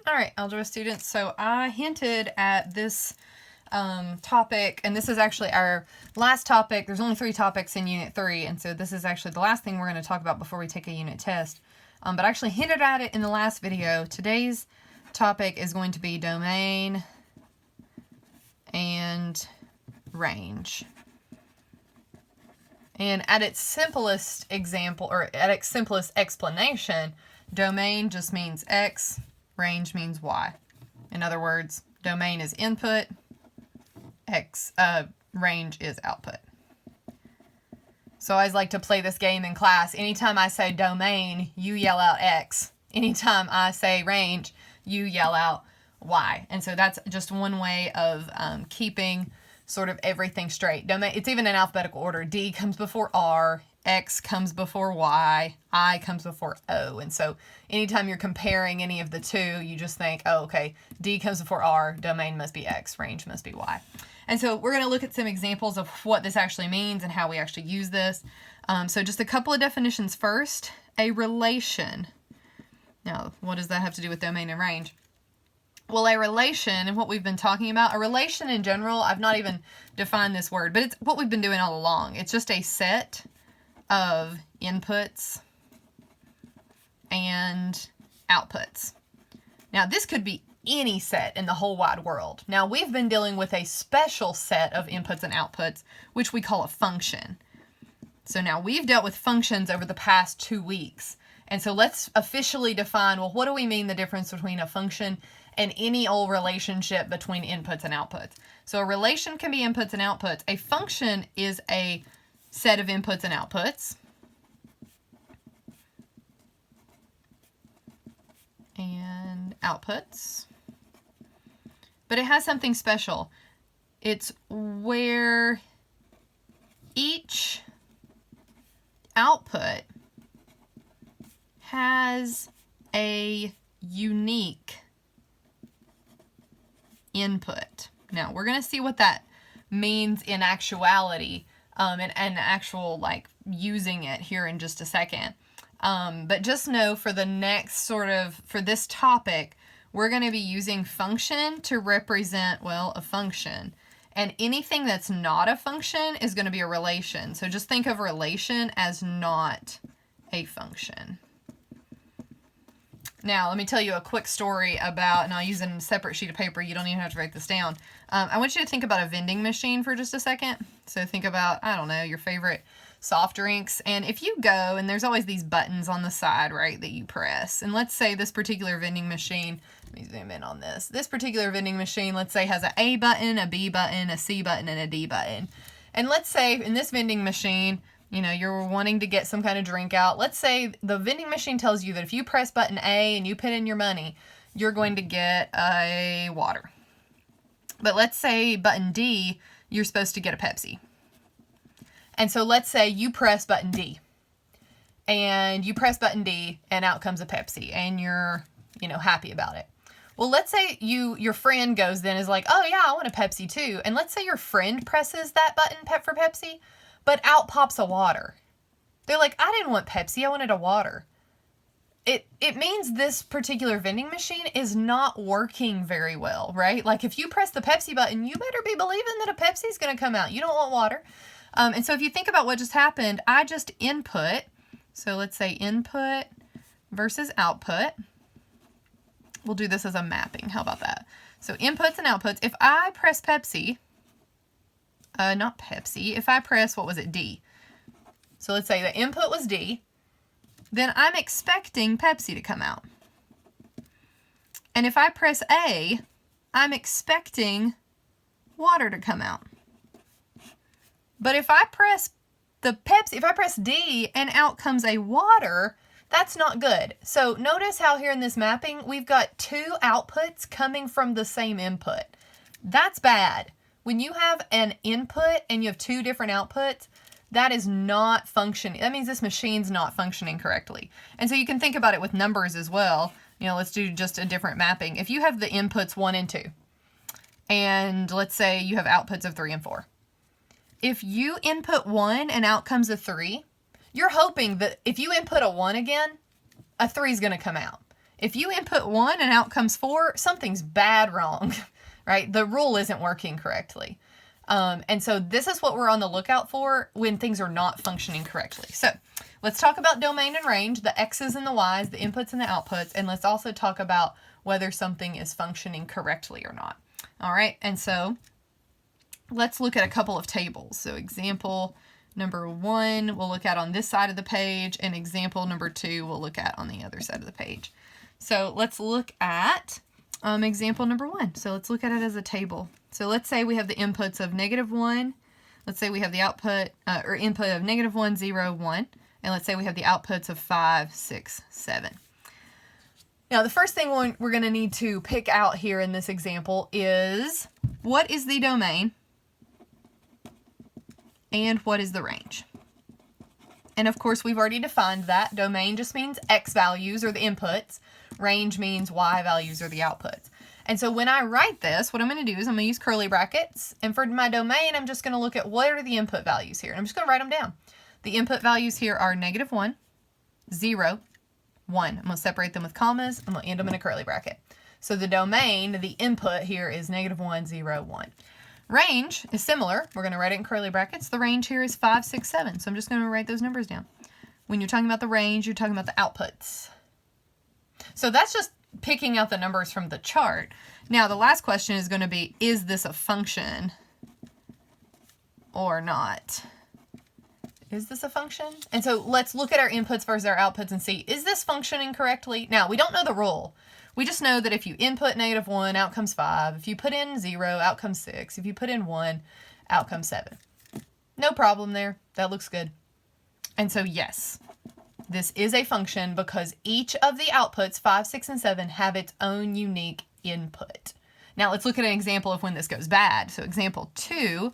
All right, algebra students, so I hinted at this topic, and this is actually our last topic. There's only 3 topics in Unit 3, and so this is actually the last thing we're going to talk about before we take a unit test. But I actually hinted at it in the last video. Today's topic is going to be domain and range. And at its simplest example, or at its simplest explanation, domain just means X, range means Y. In other words, domain is input, range is output. So I always like to play this game in class. Anytime I say domain, you yell out X. Anytime I say range, you yell out Y. And so that's just one way of keeping sort of everything straight. Domain, it's even in alphabetical order. D comes before R, X comes before Y, I comes before O. And so anytime you're comparing any of the two, you just think, oh, okay, D comes before R, domain must be X, range must be Y. And so we're going to look at some examples of what this actually means and how we actually use this. So just a couple of definitions first. A relation. Now, what does that have to do with domain and range? Well, a relation, and what we've been talking about, a relation in general, I've not even defined this word, but it's what we've been doing all along. It's just a set of inputs and outputs. Now, this could be any set in the whole wide world. Now, we've been dealing with a special set of inputs and outputs, which we call a function. So now we've dealt with functions over the past 2 weeks. And so let's officially define, well, what do we mean the difference between a function and any old relationship between inputs and outputs? So a relation can be inputs and outputs. A function is a set of inputs and outputs. And outputs. But it has something special. It's where each output has a unique input. Now, we're going to see what that means in actuality, and actual, like, using it here in just a second. But just know for the next for this topic, we're going to be using function to represent, well, a function. And anything that's not a function is going to be a relation. So just think of a relation as not a function. Now, let me tell you a quick story about, and I'll use it in a separate sheet of paper. You don't even have to write this down. I want you to think about a vending machine for just a second. So think about, I don't know, your favorite soft drinks. And if you go, and there's always these buttons on the side, right, that you press. And let's say this particular vending machine, let me zoom in on this. This particular vending machine, let's say, has an A button, a B button, a C button, and a D button. And let's say in this vending machine, you know, you're wanting to get some kind of drink out. Let's say the vending machine tells you that if you press button A and you put in your money, you're going to get a water. But let's say button D, you're supposed to get a Pepsi. And so let's say you press button D. And you press button D and out comes a Pepsi and you're, you know, happy about it. Well, let's say your friend goes then is like, oh yeah, I want a Pepsi too. And let's say your friend presses that button for Pepsi, but out pops a water. They're like, I didn't want Pepsi, I wanted a water. It means this particular vending machine is not working very well, right? Like if you press the Pepsi button, you better be believing that a Pepsi is going to come out. You don't want water. And so if you think about what just happened, I just input. So let's say input versus output. We'll do this as a mapping. How about that? So inputs and outputs. If I press Pepsi, not Pepsi, if I press, what was it, D. So let's say the input was D, then I'm expecting Pepsi to come out. And if I press A, I'm expecting water to come out. But if I press if I press D and out comes a water, that's not good. So notice how here in this mapping, we've got 2 outputs coming from the same input. That's bad. When you have an input and you have 2 different outputs, that is not functioning. That means this machine's not functioning correctly. And so you can think about it with numbers as well. You know, let's do just a different mapping. If you have the inputs 1 and 2, and let's say you have outputs of 3 and 4. If you input 1 and out comes a 3, you're hoping that if you input a 1 again, a 3 is going to come out. If you input 1 and out comes 4, something's bad wrong, right? The rule isn't working correctly. And so this is what we're on the lookout for when things are not functioning correctly. So let's talk about domain and range, the X's and the Y's, the inputs and the outputs, and let's also talk about whether something is functioning correctly or not. All right, and so let's look at a couple of tables. So example number 1 we'll look at on this side of the page, and example number 2 we'll look at on the other side of the page. So let's look at example number 1. So let's look at it as a table. So let's say we have the inputs of -1. Let's say we have the output or input of -1, 0, 1. And let's say we have the outputs of 5, 6, 7. Now the first thing we're going to need to pick out here in this example is what is the domain and what is the range. And of course we've already defined that. Domain just means X values or the inputs. Range means Y values or the outputs. And so when I write this, what I'm going to do is I'm going to use curly brackets. And for my domain, I'm just going to look at what are the input values here. And I'm just going to write them down. The input values here are -1, 0, 1. I'm going to separate them with commas. I'm going to end them in a curly bracket. So the domain, the input here is -1, 0, 1. Range is similar. We're going to write it in curly brackets. The range here is 5, 6, 7. So I'm just going to write those numbers down. When you're talking about the range, you're talking about the outputs. So that's just picking out the numbers from the chart. Now the last question is going to be, is this a function or not? Is this a function? And so let's look at our inputs versus our outputs and see, is this functioning correctly? Now we don't know the rule. We just know that if you input -1, out comes 5. If you put in 0, out comes 6. If you put in 1, out comes 7. No problem there. That looks good. And so yes, this is a function because each of the outputs, 5, 6, and 7, have its own unique input. Now let's look at an example of when this goes bad. So example 2,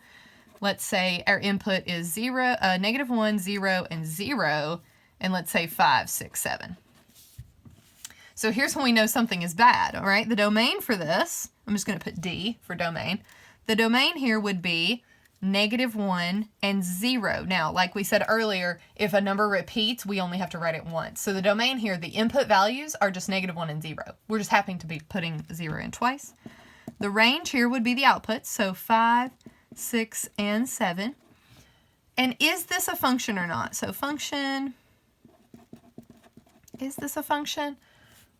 let's say our input is -1, 0, and 0, and let's say 5, 6, 7. So here's when we know something is bad, all right? The domain for this, I'm just going to put D for domain. The domain here would be -1 and 0. Now, like we said earlier, if a number repeats, we only have to write it once. So the domain here, the input values are just -1 and 0. We're just happening to be putting 0 in twice. The range here would be the outputs, so 5, 6, and 7. And is this a function or not? So function, is this a function?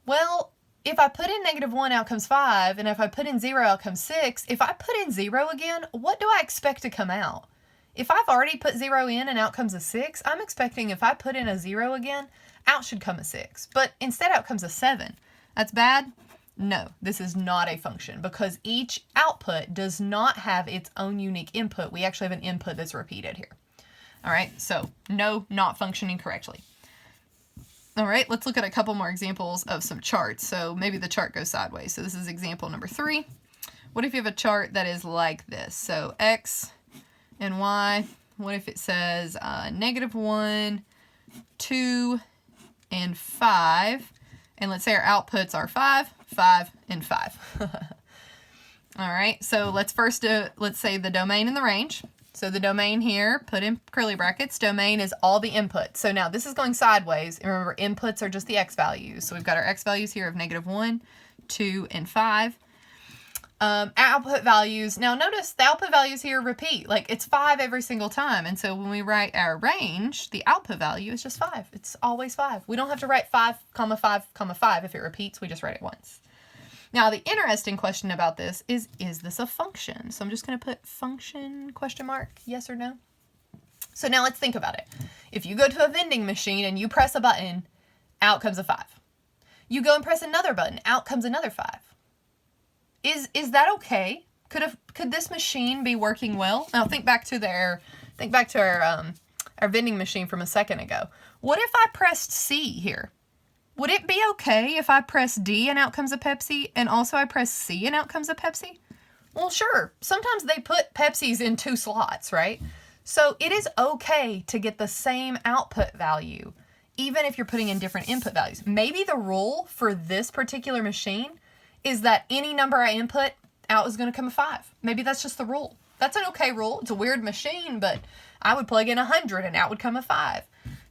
Well, if I put in -1, out comes 5, and if I put in 0, out comes 6, if I put in 0 again, what do I expect to come out? If I've already put 0 in and out comes a 6, I'm expecting if I put in a 0 again, out should come a 6. But instead out comes a 7. That's bad? No, this is not a function because each output does not have its own unique input. We actually have an input that's repeated here. All right, so no, not functioning correctly. All right, let's look at a couple more examples of some charts. So maybe the chart goes sideways. So this is example number 3. What if you have a chart that is like this? So X and Y. What if it says -1, 2, and 5. And let's say our outputs are 5, 5, and 5. All right, so let's first let's say the domain and the range. So the domain here, put in curly brackets, domain is all the inputs. So now this is going sideways. And remember, inputs are just the X values. So we've got our X values here of -1, 2, and 5. Output values, now notice the output values here repeat. Like it's 5 every single time. And so when we write our range, the output value is just 5. It's always 5. We don't have to write 5, 5, 5. If it repeats, we just write it once. Now, the interesting question about this is this a function? So I'm just going to put function, question mark, yes or no. So now let's think about it. If you go to a vending machine and you press a button, out comes a 5. You go and press another button, out comes another 5. Is that okay? Could this machine be working well? Now think back to our vending machine from a second ago. What if I pressed C here? Would it be okay if I press D and out comes a Pepsi, and also I press C and out comes a Pepsi? Well, sure. Sometimes they put Pepsis in 2 slots, right? So it is okay to get the same output value, even if you're putting in different input values. Maybe the rule for this particular machine is that any number I input, out is going to come a 5. Maybe that's just the rule. That's an okay rule. It's a weird machine, but I would plug in 100 and out would come a 5.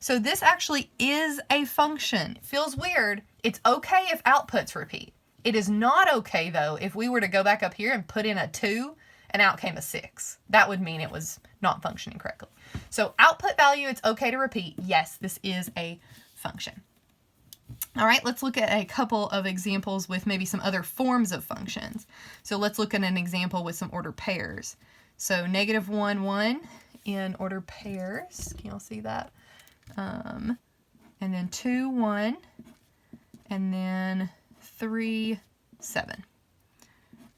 So this actually is a function. It feels weird. It's okay if outputs repeat. It is not okay, though, if we were to go back up here and put in a 2 and out came a 6. That would mean it was not functioning correctly. So output value, it's okay to repeat. Yes, this is a function. All right, let's look at a couple of examples with maybe some other forms of functions. So let's look at an example with some ordered pairs. So -1, 1 in ordered pairs. Can y'all see that? And then 2, 1, and then 3, 7.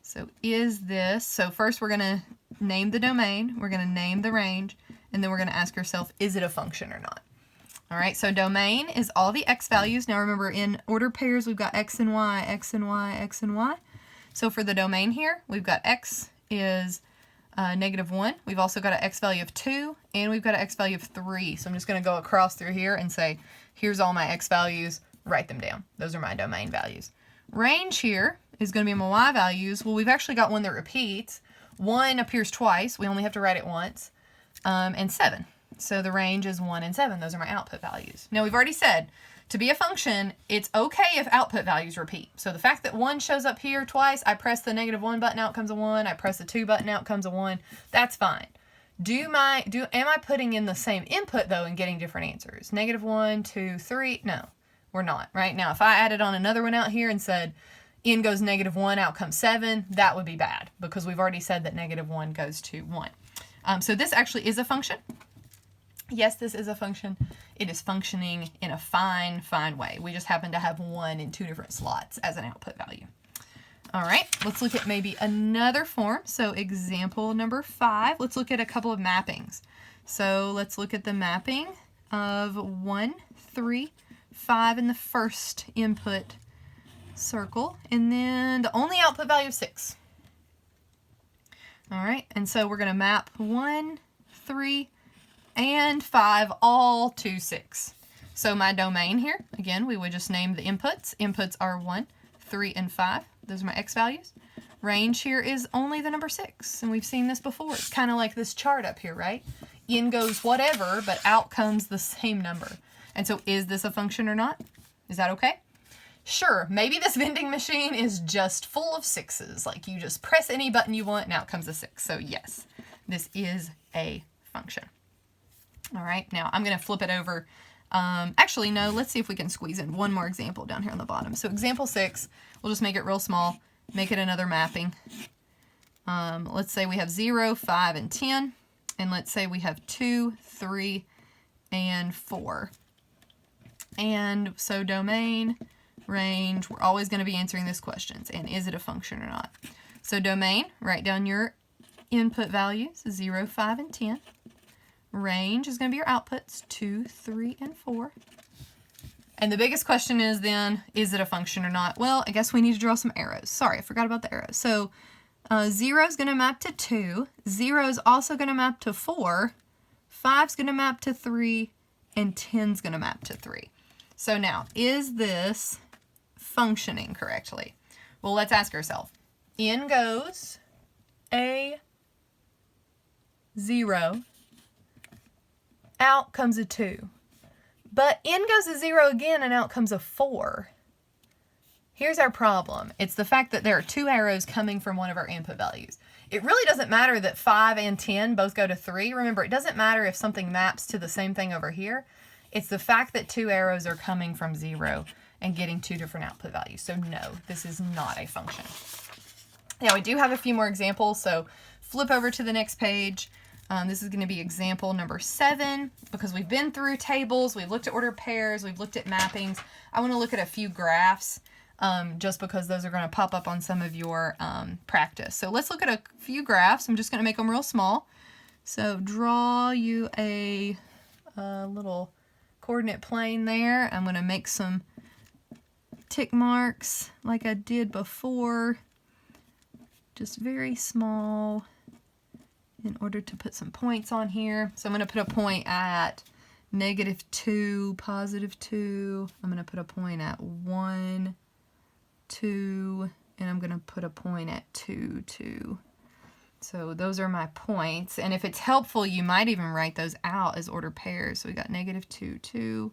So is this, so first we're going to name the domain, we're going to name the range, and then we're going to ask ourselves, is it a function or not? All right, so domain is all the x values. Now remember, in ordered pairs, we've got x and y, x and y, x and y. So for the domain here, we've got x is -1. We've also got an x value of 2, and we've got an x value of 3. So I'm just going to go across through here and say, here's all my x values, write them down. Those are my domain values. Range here is going to be my y values. Well, we've actually got one that repeats. 1 appears twice. We only have to write it once. And 7. So the range is 1 and 7. Those are my output values. Now, we've already said, to be a function, it's okay if output values repeat. So the fact that 1 shows up here twice, I press the -1 button, out comes a 1. I press the 2 button, out comes a 1. That's fine. Am I putting in the same input, though, and getting different answers? -1, 2, 3? No, we're not. Right now, if I added on another one out here and said, in goes -1, out comes 7, that would be bad, because we've already said that -1 goes to 1. So this actually is a function. Yes, this is a function. It is functioning in a fine, fine way. We just happen to have 1 in 2 different slots as an output value. All right, let's look at maybe another form. So example number 5, let's look at a couple of mappings. So let's look at the mapping of 1, 3, 5 in the first input circle, and then the only output value of 6. All right, and so we're going to map 1, 3, and 5 all to 6. So my domain here, again, we would just name the inputs. Inputs are 1, 3, and 5. Those are my x values. Range here is only the number 6, and we've seen this before. It's kind of like this chart up here, right? In goes whatever, but out comes the same number. And so is this a function or not? Is that okay? Sure, maybe this vending machine is just full of 6s. Like you just press any button you want and out comes a 6. So yes, this is a function. All right, now I'm going to flip it over. Actually, no, let's see if we can squeeze in one more example down here on the bottom. So example 6, we'll just make it real small, make it another mapping. Let's say we have 0, 5, and 10. And let's say we have 2, 3, and 4. And so domain, range, we're always going to be answering these questions. And is it a function or not? So domain, write down your input values, 0, 5, and 10. Range is going to be your outputs, 2, 3, and 4. And the biggest question is then, is it a function or not? Well, I guess we need to draw some arrows. Sorry, I forgot about the arrows. So 0 is going to map to 2. 0 is also going to map to 4. 5 is going to map to 3. And 10 is going to map to 3. So now, is this functioning correctly? Well, let's ask ourselves. In goes a 0. Out comes a 2. But in goes a 0 again, and out comes a 4. Here's our problem. It's the fact that there are 2 arrows coming from one of our input values. It really doesn't matter that 5 and 10 both go to 3. Remember, it doesn't matter if something maps to the same thing over here. It's the fact that 2 arrows are coming from 0 and getting 2 different output values. So no, this is not a function. Now, we do have a few more examples, so flip over to the next page. This is going to be example number 7, because we've been through tables, we've looked at ordered pairs, we've looked at mappings. I want to look at a few graphs, just because those are going to pop up on some of your practice. So let's look at a few graphs. I'm just going to make them real small. So draw you a little coordinate plane there. I'm going to make some tick marks like I did before, just very small, in order to put some points on here. So I'm going to put a point at -2, +2. I'm going to put a point at 1, 2, and I'm going to put a point at 2, 2. So those are my points. And if it's helpful, you might even write those out as ordered pairs. So we got -2, 2.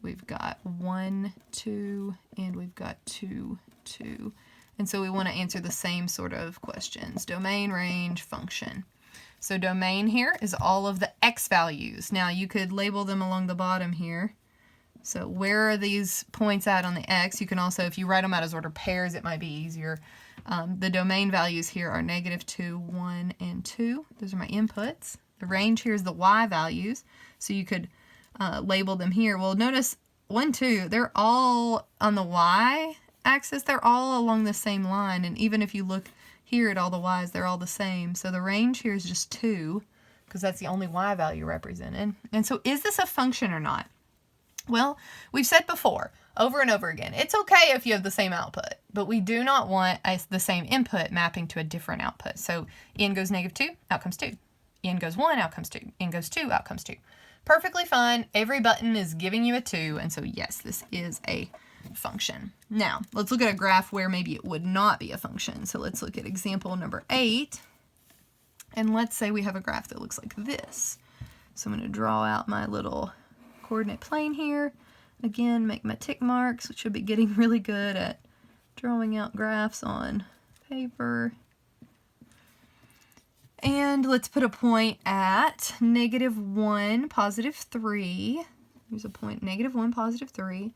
We've got 1, 2, and we've got 2, 2. And so we want to answer the same sort of questions. Domain, range, function. So domain here is all of the x values. Now you could label them along the bottom here. So where are these points at on the x? You can also, if you write them out as ordered pairs, it might be easier. The domain values here are -2, 1, and 2. Those are my inputs. The range here is the y values. So you could label them here. Well, notice 1, 2, they're all on the y axis. They're all along the same line. And even if you look here at all the y's, they're all the same. So the range here is just 2 because that's the only y value represented. And so is this a function or not? Well, we've said before, over and over again, it's okay if you have the same output, but we do not want the same input mapping to a different output. So in goes -2, out comes 2. In goes 1, out comes 2. In goes 2, out comes 2. Perfectly fine. Every button is giving you a 2, and so yes, this is a function. Now, let's look at a graph where maybe it would not be a function. So let's look at example number 8, and let's say we have a graph that looks like this. So I'm going to draw out my little coordinate plane here. Again, make my tick marks, which should be getting really good at drawing out graphs on paper. And let's put a point at -1, +3. Here's a point, -1, +3.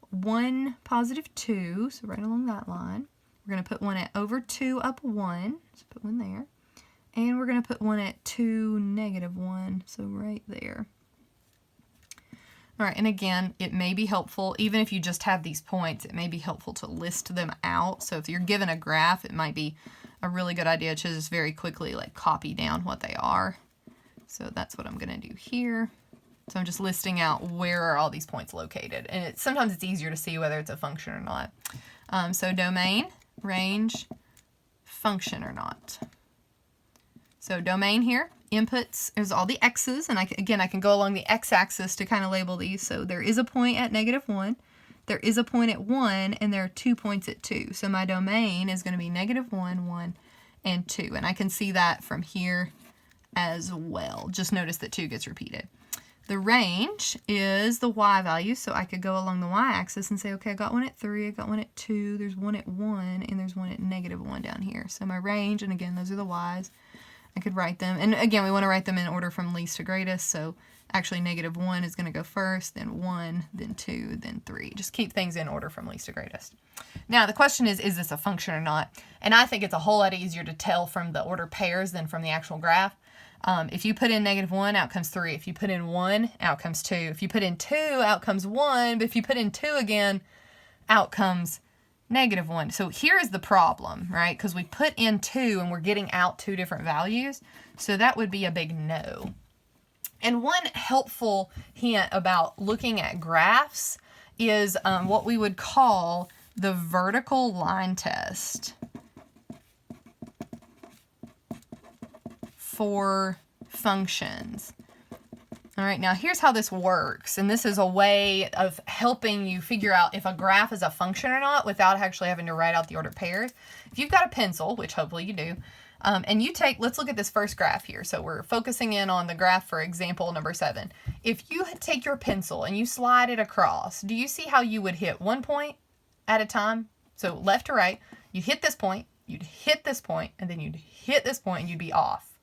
1, +2, so right along that line. We're going to put one at over 2, up 1. So put one there. And we're going to put one at 2, -1, so right there. All right, and again, it may be helpful, even if you just have these points, it may be helpful to list them out. So if you're given a graph, it might be a really good idea to just very quickly like copy down what they are. So that's what I'm going to do here. So I'm just listing out where are all these points located. And sometimes it's easier to see whether it's a function or not. So domain, range, function or not. So domain here, inputs is all the x's, and again I can go along the x-axis to kind of label these. So there is a point at -1, there is a point at 1, and there are 2 points at 2. So my domain is going to be -1, 1, and 2. And I can see that from here as well. Just notice that 2 gets repeated. The range is the y value, so I could go along the y-axis and say, okay, I got one at 3, I got one at 2, there's one at 1, and there's one at -1 down here. So my range, and again, those are the y's. I could write them, and again, we want to write them in order from least to greatest, so actually -1 is going to go first, then 1, then 2, then 3. Just keep things in order from least to greatest. Now, the question is this a function or not? And I think it's a whole lot easier to tell from the order pairs than from the actual graph. If you put in -1, out comes 3. If you put in 1, out comes 2. If you put in 2, out comes 1. But if you put in 2 again, out comes -1. So here is the problem, right? Because we put in 2 and we're getting out 2 different values. So that would be a big no. And one helpful hint about looking at graphs is what we would call the vertical line test for functions. All right, now here's how this works, and this is a way of helping you figure out if a graph is a function or not without actually having to write out the ordered pairs. If you've got a pencil, which hopefully you do, and you take, let's look at this first graph here. So we're focusing in on the graph for example number 7. If you take your pencil and you slide it across, do you see how you would hit one point at a time? So left to right, you hit this point, you'd hit this point, and then you'd hit this point and you'd be off.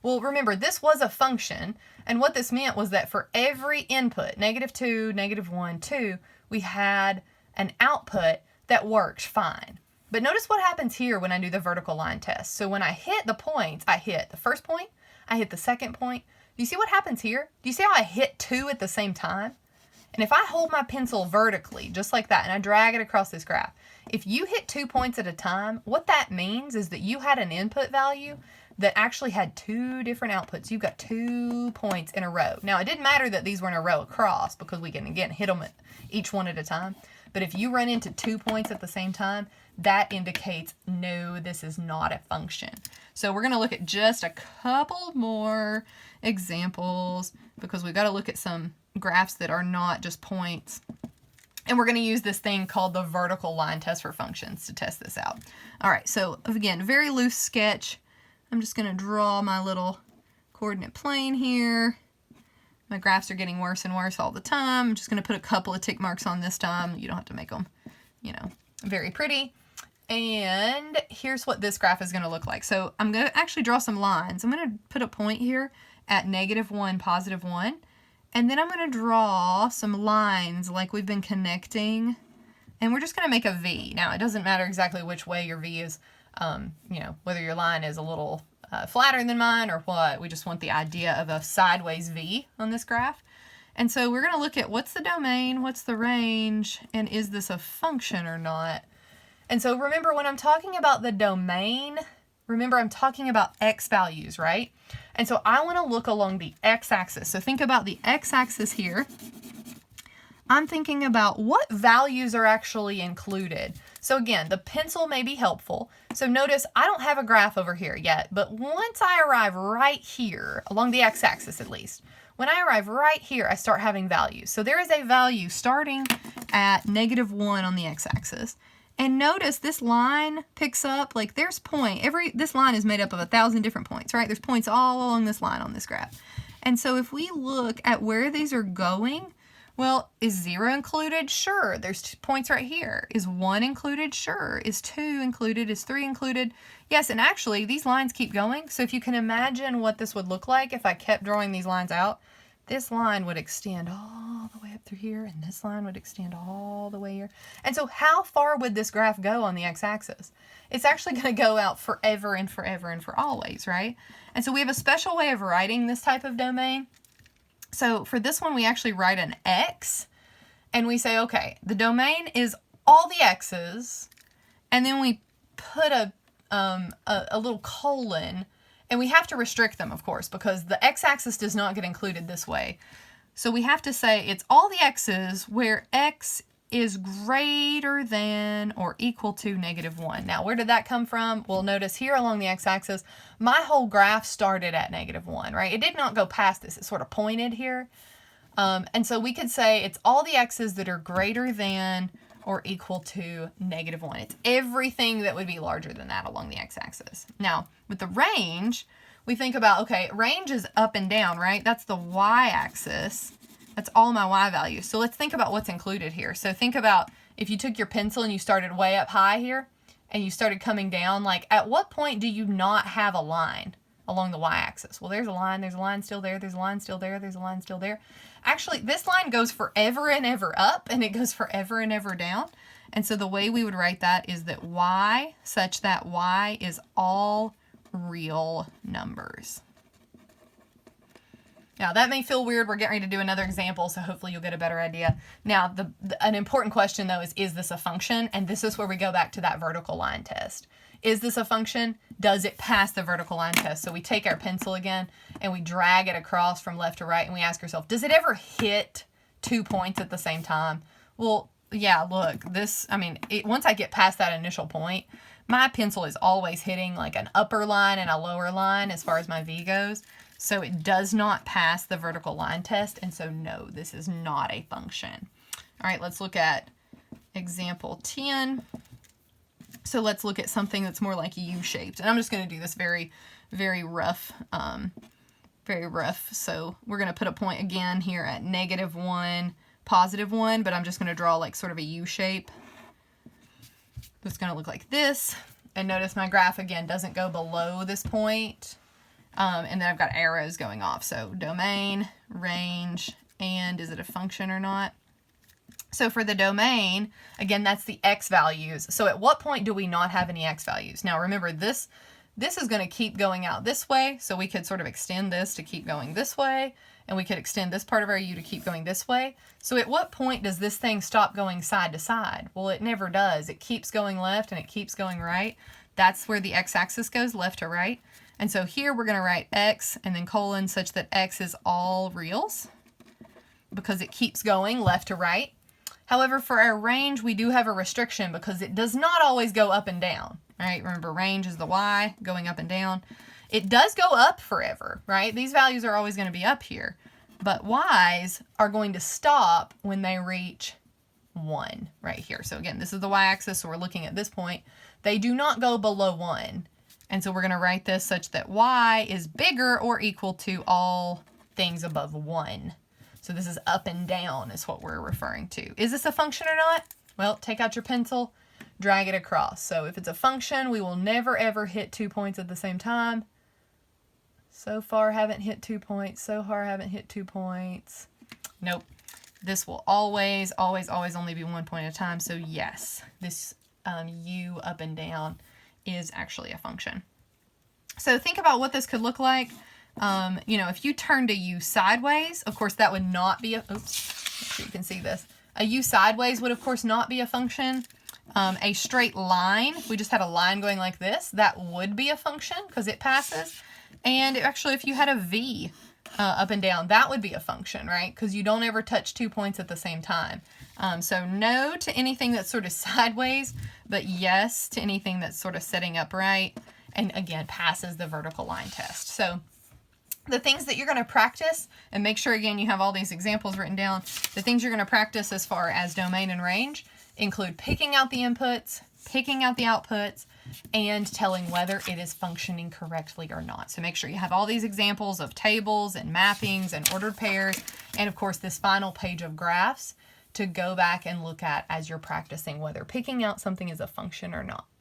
Well, remember, this was a function, and what this meant was that for every input, -2, -1, 2, we had an output that worked fine. But notice what happens here when I do the vertical line test. So when I hit the points, I hit the first point, I hit the second point. Do you see what happens here? Do you see how I hit 2 at the same time? And if I hold my pencil vertically, just like that, and I drag it across this graph, if you hit 2 points at a time, what that means is that you had an input value that actually had 2 different outputs. You got 2 points in a row. Now, it didn't matter that these were in a row across because we can, again, hit them at each one at a time. But if you run into 2 points at the same time, that indicates, no, this is not a function. So we're going to look at just a couple more examples because we've got to look at some graphs that are not just points. And we're going to use this thing called the vertical line test for functions to test this out. All right, so again, very loose sketch. I'm just going to draw my little coordinate plane here. My graphs are getting worse and worse all the time. I'm just going to put a couple of tick marks on this time. You don't have to make them, you know, very pretty. And here's what this graph is going to look like. So I'm going to actually draw some lines. I'm going to put a point here at -1, +1. And then I'm going to draw some lines like we've been connecting. And we're just going to make a V. Now, it doesn't matter exactly which way your V is, you know, whether your line is a little flatter than mine or what. We just want the idea of a sideways V on this graph. And so we're going to look at what's the domain, what's the range, and is this a function or not? And so remember, when I'm talking about the domain, remember I'm talking about x values, right? And so I want to look along the x-axis. So think about the x-axis here. I'm thinking about what values are actually included. So again, the pencil may be helpful. So notice I don't have a graph over here yet, but once I arrive right here, along the x-axis at least, when I arrive right here, I start having values. So there is a value starting at -1 on the x-axis. And notice this line picks up, like there's this line is made up of 1,000 different points, right? There's points all along this line on this graph. And so if we look at where these are going, well, is 0 included? Sure. There's points right here. Is 1 included? Sure. Is 2 included? Is 3 included? Yes, and actually these lines keep going. So if you can imagine what this would look like if I kept drawing these lines out, this line would extend all the way up through here, and this line would extend all the way here. And so how far would this graph go on the x-axis? It's actually going to go out forever and forever and for always, right? And so we have a special way of writing this type of domain. So for this one, we actually write an x, and we say, okay, the domain is all the x's, and then we put a little colon. And we have to restrict them, of course, because the x-axis does not get included this way. So we have to say it's all the x's where x is greater than or equal to -1. Now, where did that come from? Well, notice here along the x-axis, my whole graph started at -1, right? It did not go past this. It sort of pointed here. And so we could say it's all the x's that are greater than or equal to -1. It's everything that would be larger than that along the x-axis. Now, with the range, we think about, okay, range is up and down, right? That's the y-axis. That's all my y values. So let's think about what's included here. So think about if you took your pencil and you started way up high here and you started coming down, like at what point do you not have a line along the y-axis? Well, there's a line still there, there's a line still there, there's a line still there. Actually, this line goes forever and ever up, and it goes forever and ever down. And so the way we would write that is that y, such that y is all real numbers. Now, that may feel weird. We're getting ready to do another example, so hopefully you'll get a better idea. Now, an important question, though, is this a function? And this is where we go back to that vertical line test. Is this a function? Does it pass the vertical line test? So we take our pencil again and we drag it across from left to right and we ask ourselves, does it ever hit 2 points at the same time? Well, yeah, look, once I get past that initial point, my pencil is always hitting like an upper line and a lower line as far as my V goes. So it does not pass the vertical line test. And so no, this is not a function. All right, let's look at example 10. So let's look at something that's more like U-shaped. And I'm just going to do this very, very rough. So we're going to put a point again here at -1, +1, but I'm just going to draw like sort of a U shape. It's going to look like this. And notice my graph again doesn't go below this point. And then I've got arrows going off. So domain, range, and is it a function or not? So for the domain, again, that's the x values. So at what point do we not have any x values? Now remember, this is going to keep going out this way. So we could sort of extend this to keep going this way. And we could extend this part of our U to keep going this way. So at what point does this thing stop going side to side? Well, it never does. It keeps going left and it keeps going right. That's where the x-axis goes, left to right. And so here we're going to write x and then colon such that x is all reals because it keeps going left to right. However, for our range, we do have a restriction because it does not always go up and down, right? Remember, range is the y going up and down. It does go up forever, right? These values are always going to be up here, but y's are going to stop when they reach 1 right here. So again, this is the y-axis, so we're looking at this point. They do not go below 1. And so we're going to write this such that y is bigger or equal to all things above 1. So this is up and down is what we're referring to. Is this a function or not? Well, take out your pencil, drag it across. So if it's a function, we will never ever hit 2 points at the same time. So far haven't hit 2 points. So far haven't hit 2 points. Nope. This will always, always, always only be 1 point at a time. So yes, this u up and down is actually a function. So think about what this could look like. You know, if you turned a u sideways, of course that would not be a, oops, make sure you can see this. A u sideways would of course not be a function. A straight line, if we just had a line going like this, that would be a function because it passes. And actually if you had a v up and down, that would be a function, right? Because you don't ever touch 2 points at the same time. So no to anything that's sort of sideways, but yes to anything that's sort of sitting upright, and again passes the vertical line test. So the things that you're going to practice, and make sure again you have all these examples written down, the things you're going to practice as far as domain and range include picking out the inputs, picking out the outputs, and telling whether it is functioning correctly or not. So make sure you have all these examples of tables and mappings and ordered pairs, and of course this final page of graphs to go back and look at as you're practicing whether picking out something is a function or not.